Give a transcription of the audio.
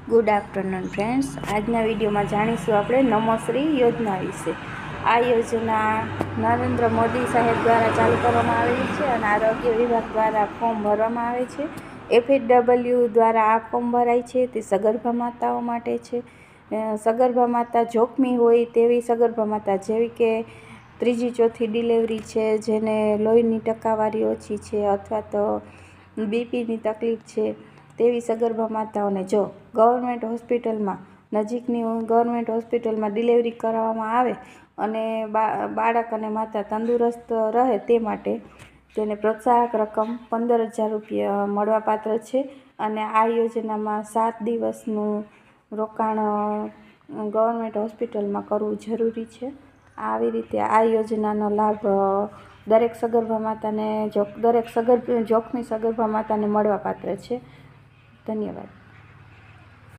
Good afternoon friends. આજના વિડીયોમાં જાણીશું આપણે નમોશ્રી યોજના વિશે। આ યોજના નરેન્દ્ર મોદી સાહેબ દ્વારા ચાલુ કરવામાં આવેલી છે અને આરોગ્ય વિભાગ દ્વારા ફોર્મ ભરવામાં આવે છે। FHW દ્વારા આ ફોર્મ ભરાય છે તે સગર્ભા માતાઓ માટે છે। સગર્ભા માતા જોખમી હોય તેવી સગર્ભા માતા જેવી કે ત્રીજી ચોથી ડિલિવરી છે, જેને લોહીની ટકાવારી ઓછી છે અથવા તો બીપીની તકલીફ છે, તેવી સગર્ભા માતાઓને જો ગવર્મેન્ટ હોસ્પિટલમાં નજીકની ગવર્મેન્ટ હોસ્પિટલમાં ડિલિવરી કરાવવામાં આવે અને બાળક અને માતા તંદુરસ્ત રહે તે માટે તેને પ્રોત્સાહક રકમ 15,000 રૂપિયા મળવાપાત્ર છે। અને આ યોજનામાં 7 દિવસનું રોકાણ ગવર્મેન્ટ હોસ્પિટલમાં કરવું જરૂરી છે। આવી રીતે આ યોજનાનો લાભ દરેક સગર્ભા માતાને જોખમી સગર્ભા માતાને મળવાપાત્ર છે। ધન્યવાદ।